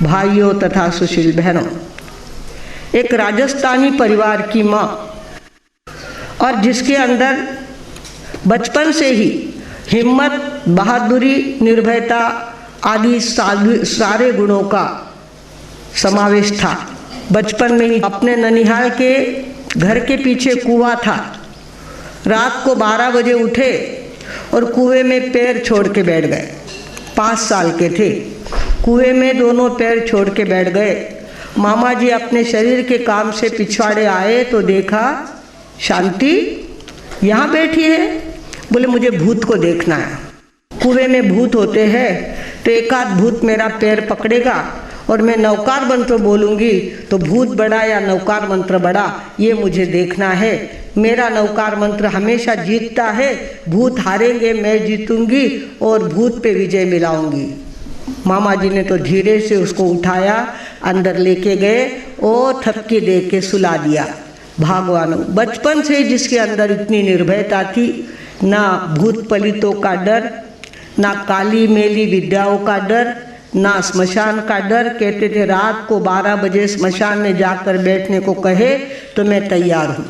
भाइयों तथा सुशील बहनों, एक राजस्थानी परिवार की माँ और जिसके अंदर बचपन से ही हिम्मत, बहादुरी, निर्भयता आदि सारे गुणों का समावेश था। बचपन में ही अपने ननिहाल के घर के पीछे कुआं था। रात को 12 बजे उठे और कुएं में पैर छोड़ के बैठ गए। 5 साल के थे, कुएं में दोनों पैर छोड़ के बैठ गए। मामा जी अपने शरीर के काम से पिछवाड़े आए तो देखा शांति यहाँ बैठी है। बोले मुझे भूत को देखना है। कुएं में भूत होते हैं तो एक आध भूत मेरा पैर पकड़ेगा और मैं नौकार मंत्र बोलूँगी तो भूत बड़ा या नौकार मंत्र बड़ा, ये मुझे देखना है। मेरा नौकार मंत्र हमेशा जीतता है, भूत हारेंगे, मैं जीतूंगी और भूत पे विजय मिलाऊंगी। मामा जी ने तो धीरे से उसको उठाया, अंदर लेके गए और थपकी दे के सुला दिया। भगवान, बचपन से जिसके अंदर इतनी निर्भयता थी, ना भूत पलितों का डर, ना काली मेली विद्याओं का डर, ना स्मशान का डर। कहते थे रात को 12 बजे स्मशान में जाकर बैठने को कहे तो मैं तैयार हूँ।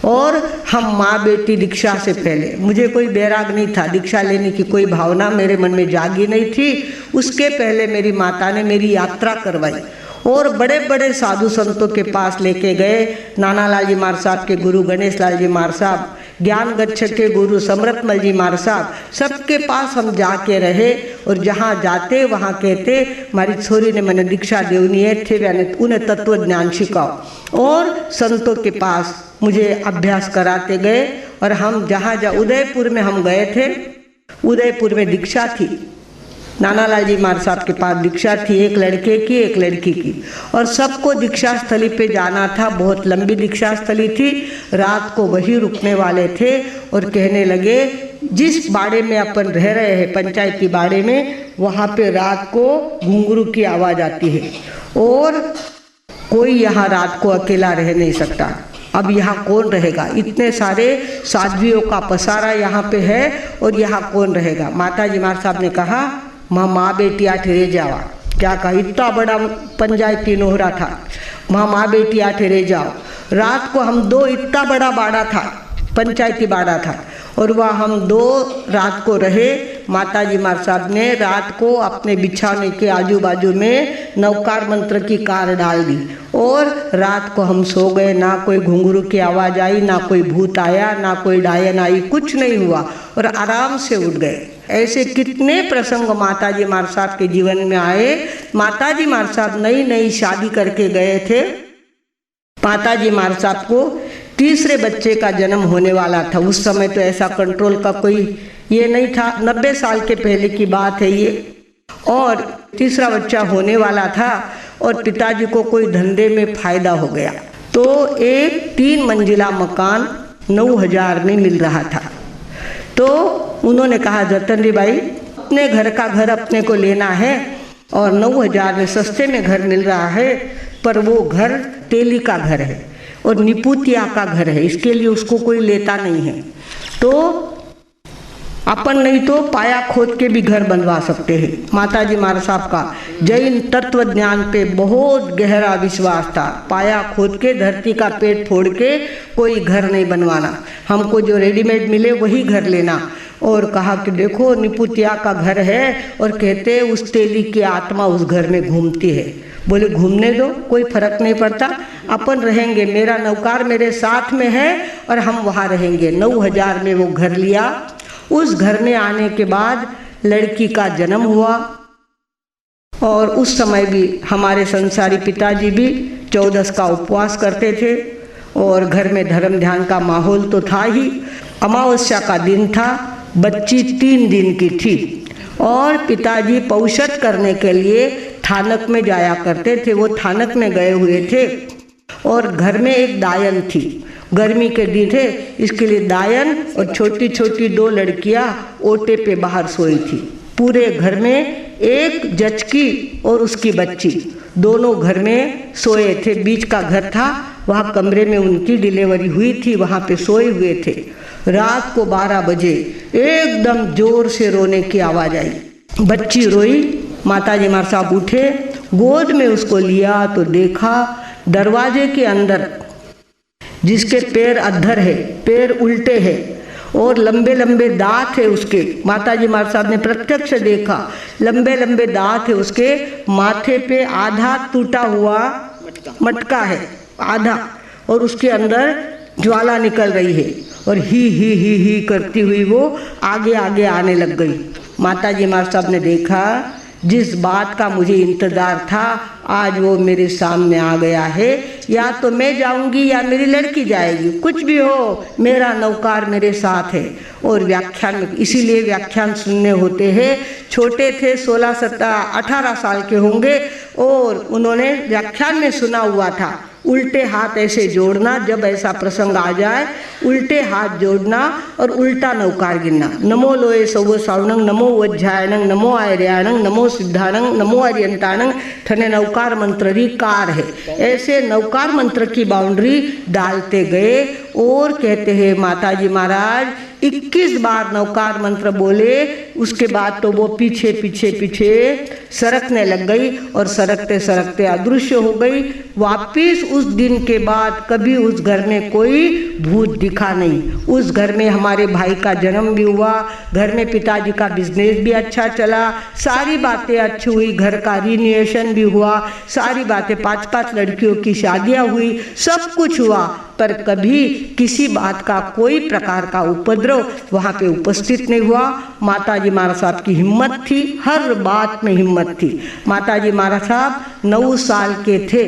और हम माँ बेटी दीक्षा से पहले, मुझे कोई बैराग नहीं था, दीक्षा लेने की कोई भावना मेरे मन में जागी नहीं थी। उसके पहले मेरी माता ने मेरी यात्रा करवाई और बड़े बड़े साधु संतों के पास लेके गए। नाना लाल जी मार साहब के गुरु गणेश लाल जी मार साहब, ज्ञान गच्छ के गुरु समरतमल जी मार साहब, सबके पास हम जाके रहे। और जहाँ जाते वहाँ कहते हमारी छोरी ने मैंने दीक्षा देवनी है थे, मैंने उन्हें तत्व ज्ञान सिखाओ। और संतों के पास मुझे अभ्यास कराते गए। और हम जहाँ उदयपुर में हम गए थे, उदयपुर में दीक्षा थी, नाना लाल जी मार साहब के पास दीक्षा थी, एक लड़के की एक लड़की की। और सबको दीक्षा स्थली पे जाना था, बहुत लंबी दीक्षा स्थली थी। रात को वही रुकने वाले थे और कहने लगे जिस बाड़े में अपन रह रहे हैं, पंचायती बाड़े में, वहाँ पे रात को घुंघरू की आवाज़ आती है और कोई यहाँ रात को अकेला रह नहीं सकता। अब यहाँ कौन रहेगा? इतने सारे साध्वियों का पसारा यहाँ पे है और यहाँ कौन रहेगा? माता जी मार साहब ने कहा माँ बेटी आठ रह जावा। क्या कहा? इतना बड़ा पंचायती नोहरा था, माँ बेटी आठ रह जाओ। रात को हम 2, इतना बड़ा बाड़ा था, पंचायती बाड़ा था, और वह हम 2 रात को रहे। माता जी मार साहब ने रात को अपने बिछाने के आजू बाजू में नवकार मंत्र की कार डाल दी और रात को हम सो गए। ना कोई घुंघरू की आवाज़ आई, ना कोई भूत आया, ना कोई डायन आई, कुछ नहीं हुआ और आराम से उठ गए। ऐसे कितने प्रसंग माता जी मार साहब के जीवन में आए। माता जी मार साहब नई शादी करके गए थे। माता जी मार साहब को तीसरे बच्चे का जन्म होने वाला था। उस समय तो ऐसा कंट्रोल का कोई ये नहीं था, 90 साल के पहले की बात है ये। और तीसरा बच्चा होने वाला था और पिताजी को कोई धंधे में फायदा हो गया तो एक 3 मंजिला मकान 9,000 में मिल रहा था। तो उन्होंने कहा जतनरी बाई, अपने घर का घर अपने को लेना है और 9,000 में सस्ते में घर मिल रहा है, पर वो घर तेली का घर है और निपुतिया का घर है, इसके लिए उसको कोई लेता नहीं है। तो अपन नहीं तो पाया खोद के भी घर बनवा सकते हैं। माता जी मार साहब का जैन तत्व ज्ञान पे बहुत गहरा विश्वास था। पाया खोद के, धरती का पेट फोड़ के कोई घर नहीं बनवाना, हमको जो रेडीमेड मिले वही घर लेना। और कहा कि देखो निपुतिया का घर है और कहते उस तेली की आत्मा उस घर में घूमती है। बोले घूमने दो, कोई फर्क नहीं पड़ता, अपन रहेंगे, मेरा नौकार मेरे साथ में है और हम वहाँ रहेंगे। 9,000 में वो घर लिया। उस घर में आने के बाद लड़की का जन्म हुआ और उस समय भी हमारे संसारी पिताजी भी 14 का उपवास करते थे और घर में धर्म ध्यान का माहौल तो था ही। अमावस्या का दिन था, बच्ची 3 दिन की थी और पिताजी पौषत करने के लिए थानक में जाया करते थे। वो थानक में गए हुए थे और घर में एक दायन थी। गर्मी के दिन थे, इसके लिए दायन और छोटी छोटी 2 लड़कियां ओटे पे बाहर सोई थी। पूरे घर में एक जचकी और उसकी बच्ची दोनों घर में सोए थे। बीच का घर था, वहाँ कमरे में उनकी डिलीवरी हुई थी, वहाँ पे सोए हुए थे। रात को 12 बजे एकदम जोर से रोने की आवाज़ आई। बच्ची रोई, माता जी मार साहब उठे, गोद में उसको लिया तो देखा दरवाजे के अंदर जिसके पैर अधर है, पैर उल्टे हैं और लंबे लंबे दांत है उसके, माताजी महाराज साहब ने प्रत्यक्ष देखा, लंबे लंबे दांत है उसके, माथे पे आधा टूटा हुआ मटका है आधा, और उसके अंदर ज्वाला निकल रही है और ही करती हुई वो आगे आगे आने लग गई। माताजी महाराज साहब ने देखा जिस बात का मुझे इंतज़ार था आज वो मेरे सामने आ गया है, या तो मैं जाऊंगी या मेरी लड़की जाएगी, कुछ भी हो मेरा नौकार मेरे साथ है। और व्याख्यान में इसीलिए व्याख्यान सुनने होते हैं। छोटे थे 16, 17, 18 साल के होंगे और उन्होंने व्याख्यान में सुना हुआ था उल्टे हाथ ऐसे जोड़ना, जब ऐसा प्रसंग आ जाए उल्टे हाथ जोड़ना और उल्टा नौकार गिनना। नमो लोए सौ सावणंग, नमो वज्जायणंग, नमो आर्याणंग, नमो सिद्धाणंग, नमो आर्यंताणंग, ठने नौकार मंत्र री कार है। ऐसे नौकार मंत्र की बाउंड्री डालते गए और कहते हैं माताजी महाराज 21 बार नौकार मंत्र बोले। उसके बाद तो वो पीछे पीछे पीछे सरकने लग गई और सरकते सरकते अदृश्य हो गई। वापिस उस दिन के बाद कभी उस घर में कोई भूत दिखा नहीं। उस घर में हमारे भाई का जन्म भी हुआ, घर में पिताजी का बिजनेस भी अच्छा चला, सारी बातें अच्छी हुई, घर का रिन्यूएशन भी हुआ, सारी बातें 5-5 लड़कियों की शादियां हुई, सब कुछ हुआ, पर कभी किसी बात का कोई प्रकार का उपद्रव वहाँ पे उपस्थित नहीं हुआ। माताजी महाराज साहब की हिम्मत थी, हर बात में हिम्मत थी। माताजी महाराज साहब 9 साल के थे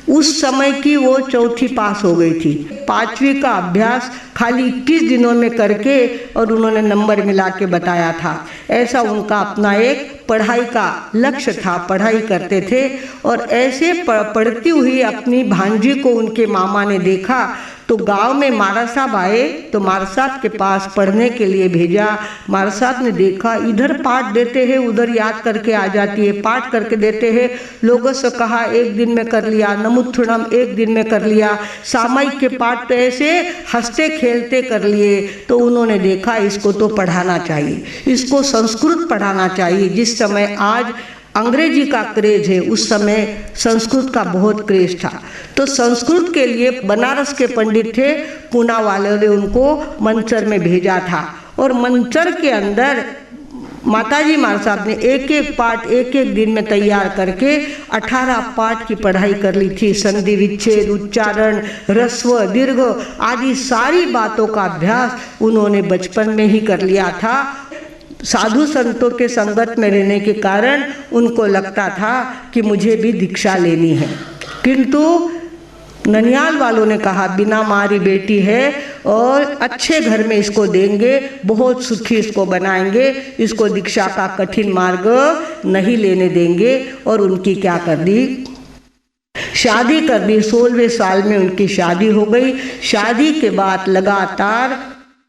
उस समय की, वो 4ठी पास हो गई थी। 5वीं का अभ्यास खाली 21 दिनों में करके और उन्होंने नंबर मिला के बताया था। ऐसा उनका अपना एक पढ़ाई का लक्ष्य था, पढ़ाई करते थे। और ऐसे पढ़ती हुई अपनी भांजी को उनके मामा ने देखा तो गांव में महाराज साहब आए तो महाराज साहब के पास पढ़ने के लिए भेजा। महाराज साहब ने देखा इधर पाठ देते हैं उधर याद करके आ जाती है, पाठ करके देते हैं। लोगों से कहा 1 दिन में कर लिया, नमुत्थुणम 1 दिन में कर लिया, सामयिक के पाठ तो ऐसे हंसते खेलते कर लिए। तो उन्होंने देखा इसको तो पढ़ाना चाहिए, इसको संस्कृत पढ़ाना चाहिए। जिस समय आज अंग्रेजी का क्रेज है उस समय संस्कृत का बहुत क्रेज था। तो संस्कृत के लिए बनारस के पंडित थे, पूना वाले ने उनको मंचर में भेजा था। और मंचर के अंदर माताजी महाराज साहब ने एक एक पाठ एक एक दिन में तैयार करके 18 पाठ की पढ़ाई कर ली थी। संधि विच्छेद, उच्चारण, ह्रस्व, दीर्घ आदि सारी बातों का अभ्यास उन्होंने बचपन में ही कर लिया था। साधु संतों के संगत में रहने के कारण उनको लगता था कि मुझे भी दीक्षा लेनी है, किंतु ननियाल वालों ने कहा बिना मारी बेटी है और अच्छे घर में इसको देंगे, बहुत सुखी इसको बनाएंगे, इसको दीक्षा का कठिन मार्ग नहीं लेने देंगे। और उनकी क्या कर दी, शादी कर दी। 16वें साल में उनकी शादी हो गई। शादी के बाद लगातार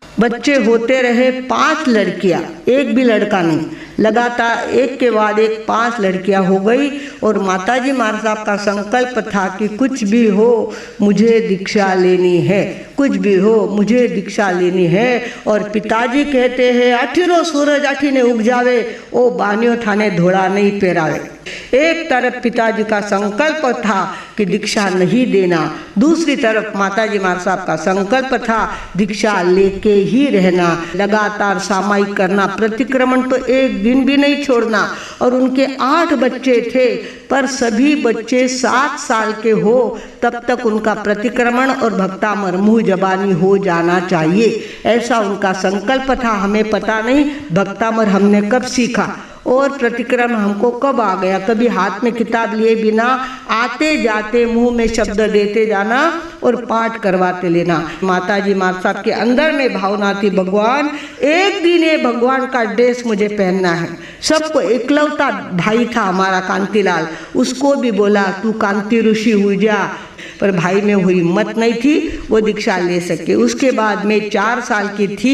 बच्चे होते रहे, 5 लड़कियां, एक भी लड़का नहीं, लगातार एक के बाद एक 5 लड़कियां हो गई। और माताजी महाराज साहब का संकल्प था कि कुछ भी हो मुझे दीक्षा लेनी है, कुछ भी हो मुझे दीक्षा लेनी है। और पिताजी कहते हैं अठीरो सूरज अठीने उग जावे, ओ बानियो थाने धोड़ा नहीं पेरावे। एक तरफ पिताजी का संकल्प था कि दीक्षा नहीं देना, दूसरी तरफ माताजी महाराज साहब का संकल्प था दीक्षा लेके ही रहना, लगातार सामायिक करना, प्रतिक्रमण तो एक दिन भी नहीं छोड़ना। और उनके 8 बच्चे थे, पर सभी बच्चे 7 साल के हो तब तक उनका प्रतिक्रमण और भक्तामर मुँह जबानी हो जाना चाहिए, ऐसा उनका संकल्प था। हमें पता नहीं भक्तामर हमने कब सीखा और प्रतिक्रमण हमको कब आ गया। कभी हाथ में किताब लिए बिना आते जाते मुंह में शब्द देते जाना और पाठ करवाते लेना। माताजी महाराज साहब के अंदर में भावना थी भगवान एक दिन ये भगवान का ड्रेस मुझे पहनना है। सबको एकलौता भाई था हमारा कांतिलाल, उसको भी बोला तू कांति ऋषि हुई जा, पर भाई में हुई हिम्मत नहीं थी वो दीक्षा ले सके। उसके बाद मैं 4 साल की थी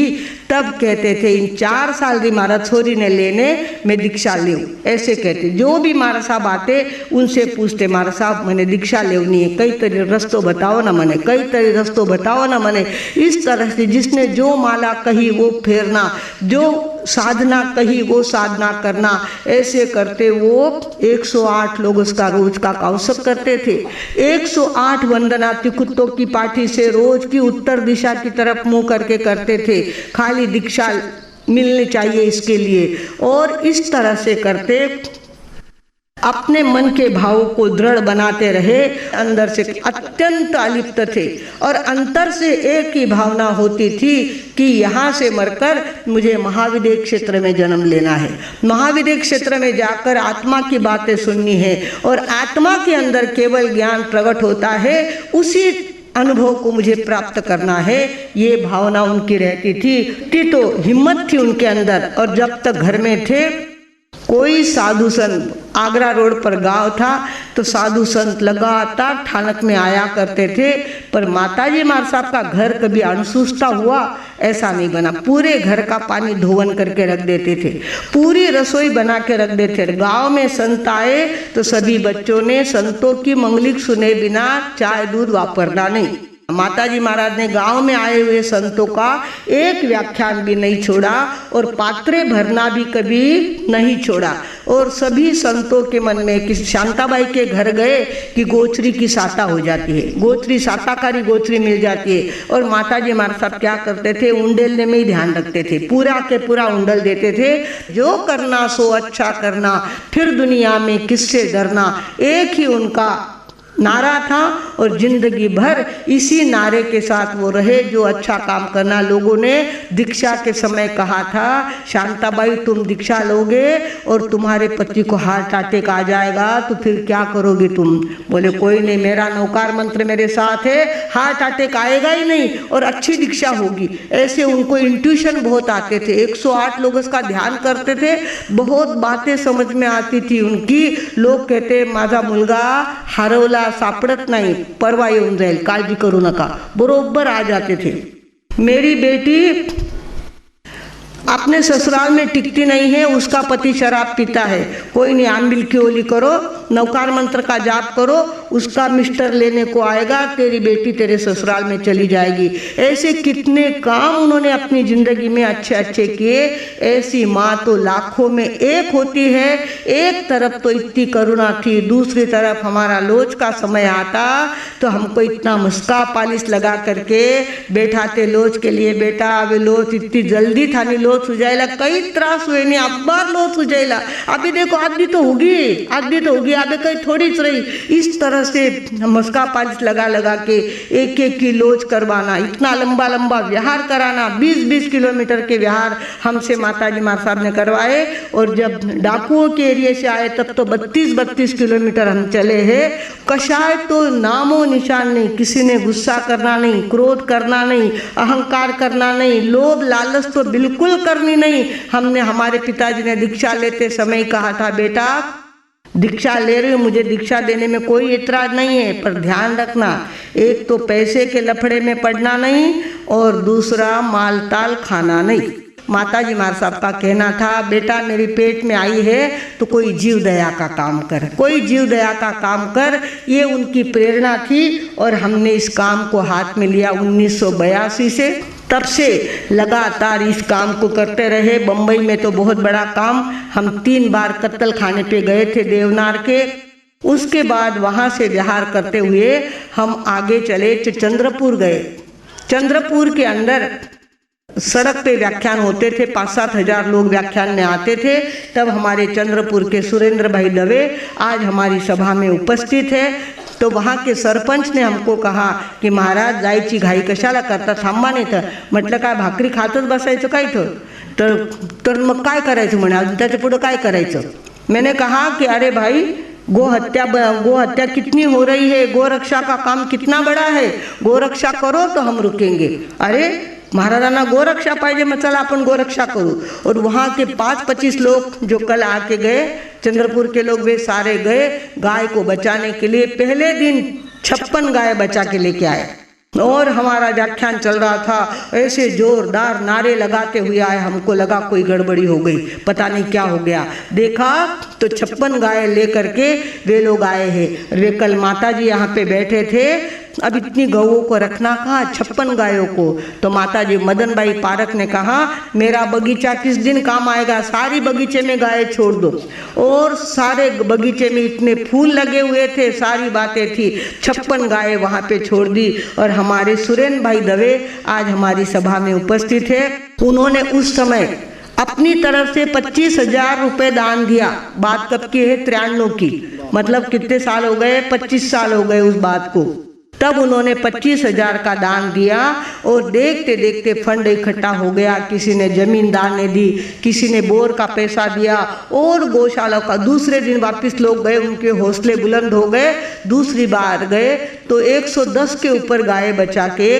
तब कहते थे इन 4 साल की मारा छोरी ने लेने मैं दीक्षा लेऊँ, ऐसे कहते। जो भी महाराज साहब आते उनसे पूछते महाराज साहब मैंने दीक्षा लेनी है, कई तरह रस्तों बताओ ना मने, कई तरह रस्तों बताओ ना मने। इस तरह से जिसने जो माला कही वो फेरना, जो साधना कही वो साधना करना, ऐसे करते वो 108 लोग उसका रोज का कौशक करते थे। 108 वंदना तिकुत्तों की पाठी से रोज की उत्तर दिशा की तरफ मुंह करके करते थे, खाली दीक्षा मिलनी चाहिए इसके लिए। और इस तरह से करते अपने मन के भावों को दृढ़ बनाते रहे, अंदर से अत्यंत अलिप्त थे और अंतर से एक ही भावना होती थी कि यहाँ से मरकर मुझे महाविदेह क्षेत्र में जन्म लेना है, महाविदेह क्षेत्र में जाकर आत्मा की बातें सुननी है और आत्मा के अंदर केवल ज्ञान प्रकट होता है, उसी अनुभव को मुझे प्राप्त करना है। ये भावना उनकी रहती थी तो हिम्मत थी उनके अंदर। और जब तक घर में थे कोई साधु संत, आगरा रोड पर गांव था तो साधु संत लगातार ठाणक में आया करते थे, पर माताजी मार साहब का घर कभी अनसुस्ता हुआ ऐसा नहीं बना। पूरे घर का पानी धोवन करके रख देते थे, पूरी रसोई बना के रख देते थे। गांव में संत आए तो सभी बच्चों ने संतों की मंगलिक सुने बिना चाय दूध वापरना नहीं। माताजी महाराज ने गांव में आए हुए संतों का एक व्याख्यान भी नहीं छोड़ा और पात्रे भरना भी कभी नहीं छोड़ा। और सभी संतों के मन में कि शांताबाई के घर गए कि गोचरी की साता हो जाती है, गोचरी साताकारी गोचरी मिल जाती है। और माताजी महाराज साहब क्या करते थे, उंडेलने में ही ध्यान रखते थे, पूरा के पूरा उंडल देते थे। जो करना सो अच्छा करना, फिर दुनिया में किससे डरना, एक ही उनका नारा था और जिंदगी भर इसी नारे के साथ वो रहे, जो अच्छा काम करना। लोगों ने दीक्षा के समय कहा था, शांताबाई तुम दीक्षा लोगे और तुम्हारे पति को हार्ट अटैक आ जाएगा तो फिर क्या करोगे तुम? बोले कोई नहीं, मेरा नौकार मंत्र मेरे साथ है, हार्ट अटैक आएगा ही नहीं और अच्छी दीक्षा होगी। ऐसे उनको इंट्यूशन बहुत आते थे। 108 लोग उसका ध्यान करते थे, बहुत बातें समझ में आती थी उनकी। लोग कहते माझा मुलगा हरवला सापडत नाही, परवा येऊन जाईल, काळजी करू नका, बरोबर आ जाते थे। मेरी बेटी अपने ससुराल में टिकती नहीं है, उसका पति शराब पीता है, कोई नहीं, आंबिल की ओली करो, नौकार मंत्र का जाप करो, उसका मिस्टर लेने को आएगा, तेरी बेटी तेरे ससुराल में चली जाएगी। ऐसे कितने काम उन्होंने अपनी जिंदगी में अच्छे अच्छे किए। ऐसी माँ तो लाखों में एक होती है। एक तरफ तो इतनी करुणा थी, दूसरी तरफ हमारा लोच का समय आता तो हमको इतना मुस्का पालिश लगा करके बैठाते लोच के लिए, बेटा अभी लोच इतनी जल्दी था नहीं, लोच सुझाइला कई त्रास हुए नहीं, अब्बार लोच सुझाइला, अभी देखो आदि तो होगी, आदि तो होगी, अभी कहीं थोड़ी रही। इस तरह से मस्का पालिश लगा लगा के एक एक की लोच करवाना, इतना लंबा लंबा विहार कराना, 20-20 किलोमीटर के विहार हमसे माताजी माँ साहब ने करवाए। और जब डाकुओं के एरिया से आए तब तो 32-32 किलोमीटर हम चले हैं। कषाय तो नामो निशान नहीं, किसी ने गुस्सा करना नहीं, क्रोध करना नहीं, अहंकार करना नहीं, लोभ लालच तो बिल्कुल करनी नहीं। हमने, हमारे पिताजी ने दीक्षा लेते समय कहा था, बेटा दीक्षा ले रही हूँ, मुझे दीक्षा देने में कोई एतराज नहीं है, पर ध्यान रखना, एक तो पैसे के लफड़े में पड़ना नहीं और दूसरा माल ताल खाना नहीं। माताजी मार साहब का कहना था, बेटा मेरी पेट में आई है तो कोई जीव दया का काम कर, कोई जीव दया का काम कर, ये उनकी प्रेरणा थी। और हमने इस काम को हाथ में लिया 1982 से। तब से लगातार इस काम को करते रहे। बम्बई में तो बहुत बड़ा काम, हम 3 बार कत्ल खाने पे गए थे देवनार के। उसके बाद वहाँ से विहार करते हुए हम आगे चले, चंद्रपुर गए। चंद्रपुर के अंदर सड़क पे व्याख्यान होते थे, 5-7 हजार लोग व्याख्यान में आते थे। तब हमारे चंद्रपुर के सुरेंद्र भाई दवे आज हमारी सभा में उपस्थित है। तो वहाँ के सरपंच ने हमको कहा की महाराज जायची घाई कशाला करता, थांबा नाही तर. म्हटलं काय भाकरी खातच बसायचं काय तर मग काय करायचं म्हणे, अजून त्याच्या पुढे काय करायचं. मैंने कहा कि अरे भाई गो हत्या कितनी हो रही है, गोरक्षा का काम कितना बड़ा है, गोरक्षा करो तो हम रुकेंगे. अरे महाराजांना गोरक्षा पाहिजे, मग चला आपण गोरक्षा करू. और वहाँ के 5-25 लोग जो कल आके गए, चंद्रपुर के लोग, वे सारे गए गाय को बचाने के लिए. पहले दिन 56 गाय बचा के लेके आए और हमारा व्याख्यान चल रहा था. ऐसे जोरदार नारे लगाते हुए आए, हमको लगा कोई गड़बड़ी हो गई, पता नहीं क्या हो गया. देखा तो 56 गाय लेकर के वे लोग आए हैं. वे कल माता जी यहाँ पे बैठे थे अब इतनी गौओं को रखना कहाँ, 56 गायों को। तो माताजी मदन बाई पारक ने कहा मेरा बगीचा किस दिन काम आएगा, सारी बगीचे में गाय छोड़ दो। और सारे बगीचे में इतने फूल लगे हुए थे, सारी बातें थी, 56 गायें वहाँ पे छोड़ दी। और हमारे सुरेन भाई दवे आज हमारी सभा में उपस्थित है। उन्होंने उस समय अपनी तरफ से 25,000 रुपये दान दिया। बात कब की है, 93 की, मतलब कितने साल हो गए, 25 साल हो गए उस बात को। तब उन्होंने 25,000 का दान दिया और देखते देखते फंड इकट्ठा हो गया। किसी ने जमीन दान ने दी, किसी ने बोर का पैसा दिया और गौशाला का। दूसरे दिन वापस लोग गए, उनके हौसले बुलंद हो गए। दूसरी बार गए तो 110 के ऊपर गाय बचा के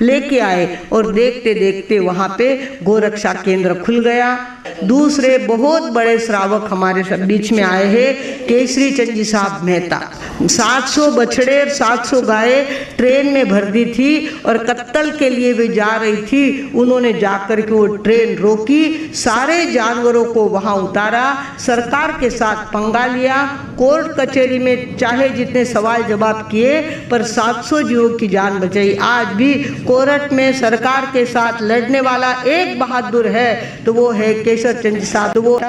लेके आए और देखते देखते वहाँ पे गोरक्षा केंद्र खुल गया। दूसरे बहुत बड़े श्रावक हमारे सब बीच में आए हैं, केसरी चंद जी साहब मेहता। 700 बछड़े और 700 गायें ट्रेन में भर दी थी और कत्तल के लिए वे जा रही थी। उन्होंने जाकर के वो ट्रेन रोकी, सारे जानवरों को वहाँ उतारा, सरकार के साथ पंगा लिया, कोर्ट कचहरी में चाहे जितने सवाल जवाब किए पर 700 जीवों की जान बचाई। आज भी कोर्ट में सरकार के साथ लड़ने वाला एक बहादुर है तो वो है केसर चंद साहब। वो